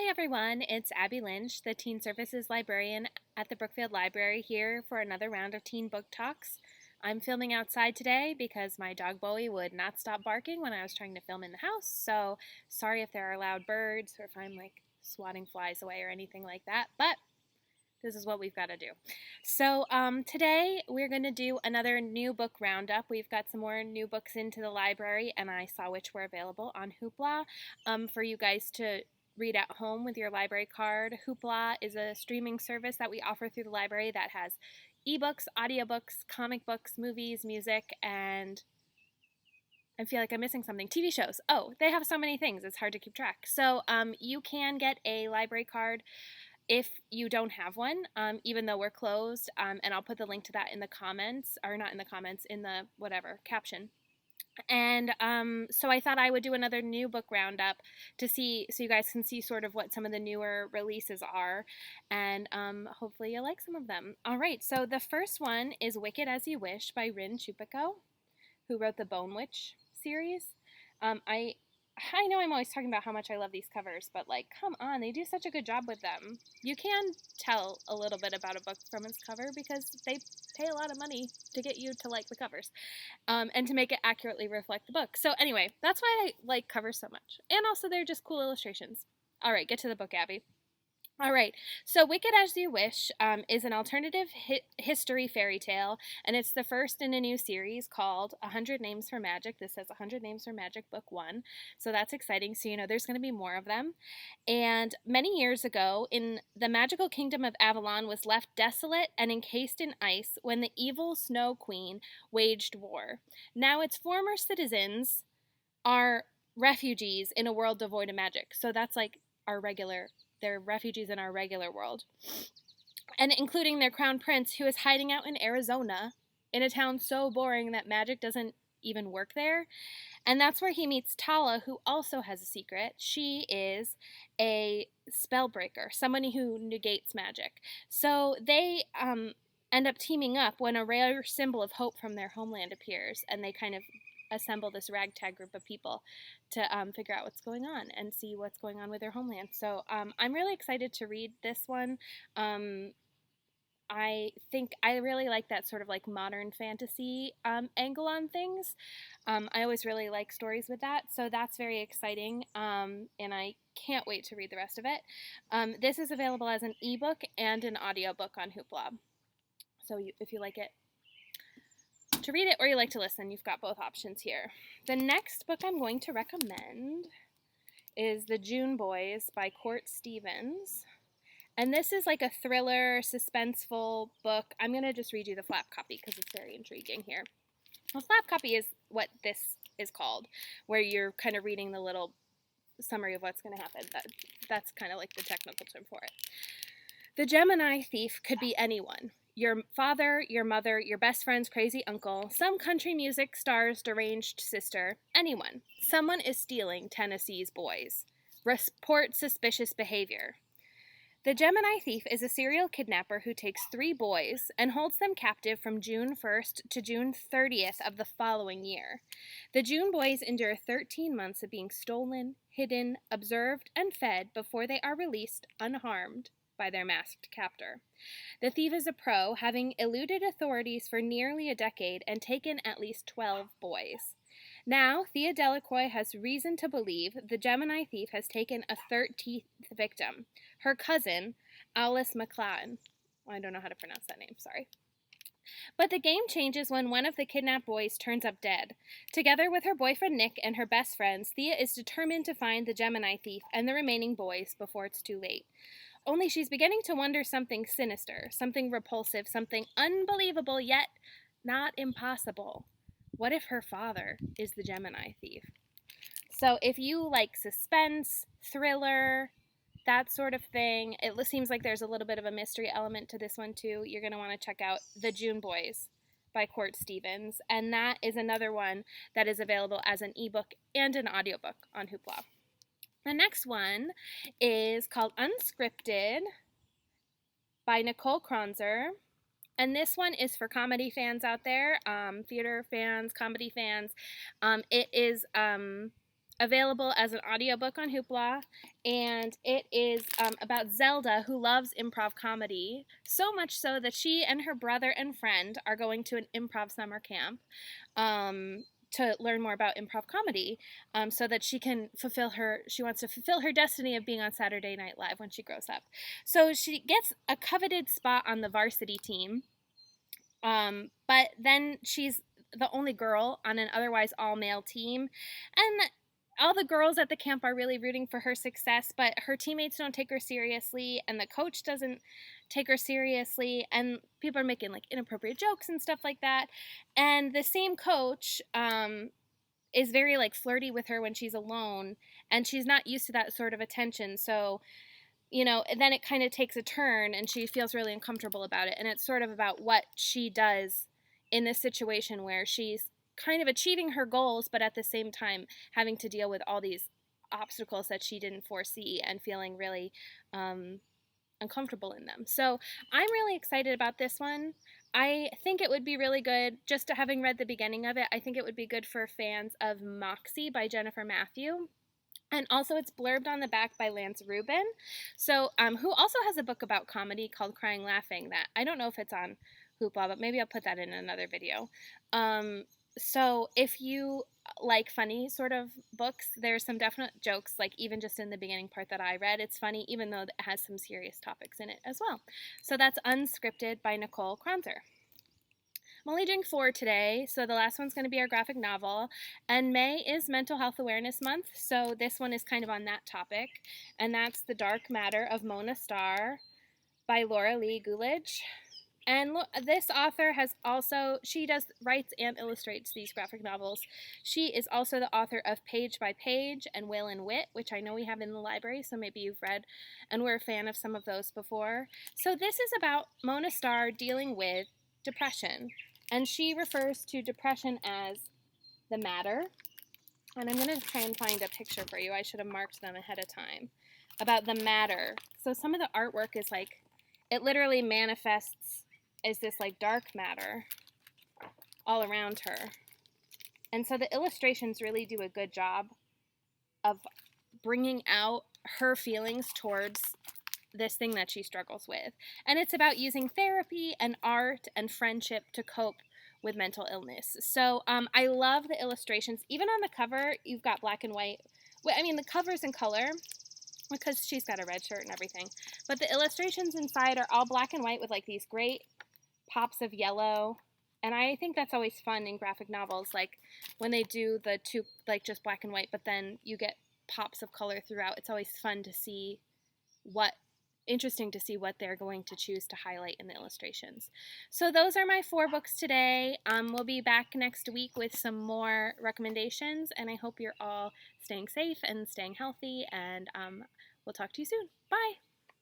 Hi everyone, it's Abby Lynch, the Teen Services Librarian at the Brookfield Library, here for another round of Teen Book Talks. I'm filming outside today because my dog Bowie would not stop barking when I was trying to film in the house, so sorry if there are loud birds or if I'm like swatting flies away or anything like that, but this is what we've got to do. So today we're going to do another new book roundup. We've got some more new books into the library, and I saw which were available on Hoopla for you guys to read at home with your library card. Hoopla is a streaming service that we offer through the library that has ebooks, audiobooks, comic books, movies, music, and I feel like I'm missing something. TV shows. Oh, they have so many things. It's hard to keep track. So you can get a library card if you don't have one, even though we're closed, and I'll put the link to that in the comments, or not in the comments, in the whatever caption. And so I thought I would do another new book roundup to see, so you guys can see sort of what some of the newer releases are, and hopefully you'll like some of them. All right, so the first one is Wicked as You Wish by Rin Chupeco, who wrote the Bone Witch series. I know I'm always talking about how much I love these covers, but like, come on, they do such a good job with them. You can tell a little bit about a book from its cover because they pay a lot of money to get you to like the covers and to make it accurately reflect the book. So anyway, that's why I like covers so much. And also they're just cool illustrations. All right, get to the book, Abby. All right, so Wicked as You Wish is an alternative history fairy tale, and it's the first in a new series called 100 Names for Magic. This says 100 Names for Magic, Book 1, so that's exciting. So, you know, there's going to be more of them. And many years ago, the magical kingdom of Avalon was left desolate and encased in ice when the evil Snow Queen waged war. Now its former citizens are refugees in a world devoid of magic, so that's like they're refugees in our regular world. And including their crown prince, who is hiding out in Arizona in a town so boring that magic doesn't even work there. And that's where he meets Tala, who also has a secret. She is a spellbreaker, somebody who negates magic. So they end up teaming up when a rare symbol of hope from their homeland appears, and they kind of assemble this ragtag group of people to figure out what's going on and see what's going on with their homeland. So I'm really excited to read this one. I think I really like that sort of like modern fantasy angle on things. I always really like stories with that, so that's very exciting, and I can't wait to read the rest of it. This is available as an ebook and an audiobook on Hoopla. So if you like it to read it or you like to listen, you've got both options here. The next book I'm going to recommend is The June Boys by Court Stevens. And this is like a thriller, suspenseful book. I'm going to just read you the flap copy because it's very intriguing here. The flap copy is what this is called, where you're kind of reading the little summary of what's going to happen. That's kind of like the technical term for it. The Gemini thief could be anyone. Your father, your mother, your best friend's crazy uncle, some country music star's deranged sister, anyone. Someone is stealing Tennessee's boys. Report suspicious behavior. The Gemini thief is a serial kidnapper who takes 3 boys and holds them captive from June 1st to June 30th of the following year. The June boys endure 13 months of being stolen, hidden, observed, and fed before they are released unharmed by their masked captor. The thief is a pro, having eluded authorities for nearly a decade and taken at least 12 boys. Now, Thea Delacroix has reason to believe the Gemini thief has taken a 13th victim, her cousin, Alice McLean. I don't know how to pronounce that name, sorry. But the game changes when one of the kidnapped boys turns up dead. Together with her boyfriend Nick and her best friends, Thea is determined to find the Gemini thief and the remaining boys before it's too late. Only she's beginning to wonder something sinister, something repulsive, something unbelievable yet not impossible. What if her father is the Gemini thief? So if you like suspense, thriller, that sort of thing, it seems like there's a little bit of a mystery element to this one too. You're going to want to check out The June Boys by Court Stevens, and that is another one that is available as an ebook and an audiobook on Hoopla. The next one is called Unscripted by Nicole Kronzer. And this one is for comedy fans out there, theater fans, comedy fans. It is available as an audiobook on Hoopla, and it is about Zelda, who loves improv comedy, so much so that she and her brother and friend are going to an improv summer camp to learn more about improv comedy, so that she wants to fulfill her destiny of being on Saturday Night Live when she grows up. So she gets a coveted spot on the varsity team, but then she's the only girl on an otherwise all-male team, and all the girls at the camp are really rooting for her success, but her teammates don't take her seriously, and the coach doesn't take her seriously, and people are making like inappropriate jokes and stuff like that. And the same coach is very like flirty with her when she's alone, and she's not used to that sort of attention. So, you know, and then it kind of takes a turn, and she feels really uncomfortable about it. And it's sort of about what she does in this situation where she's kind of achieving her goals, but at the same time having to deal with all these obstacles that she didn't foresee and feeling really uncomfortable in them. So I'm really excited about this one. I think it would be really good, just having read the beginning of it, I think it would be good for fans of Moxie by Jennifer Matthew. And also it's blurbed on the back by Lance Rubin, so who also has a book about comedy called Crying Laughing that I don't know if it's on Hoopla, but maybe I'll put that in another video. So if you like funny sort of books, there's some definite jokes, like even just in the beginning part that I read, it's funny even though it has some serious topics in it as well. So that's Unscripted by Nicole Kronzer. I'm only doing 4 today, so the last one's going to be our graphic novel, and May is Mental Health Awareness Month, so this one is kind of on that topic, and that's The Dark Matter of Moana Starr by Laura Lee Gulledge. And this author has also, writes and illustrates these graphic novels. She is also the author of Page by Page and Will and Wit, which I know we have in the library, so maybe you've read and were a fan of some of those before. So this is about Moana Starr dealing with depression, and she refers to depression as the matter. And I'm going to try and find a picture for you. I should have marked them ahead of time. About the matter. So some of the artwork is like, it literally manifests as this like dark matter all around her. And so the illustrations really do a good job of bringing out her feelings towards this thing that she struggles with. And it's about using therapy and art and friendship to cope with mental illness. So I love the illustrations. Even on the cover, you've got black and white. Well, I mean, the cover's in color because she's got a red shirt and everything. But the illustrations inside are all black and white with like these great pops of yellow. And I think that's always fun in graphic novels, like when they do the two, like just black and white, but then you get pops of color throughout. It's always fun to see interesting to see what they're going to choose to highlight in the illustrations. So those are my 4 books today. We'll be back next week with some more recommendations, and I hope you're all staying safe and staying healthy, and we'll talk to you soon. Bye!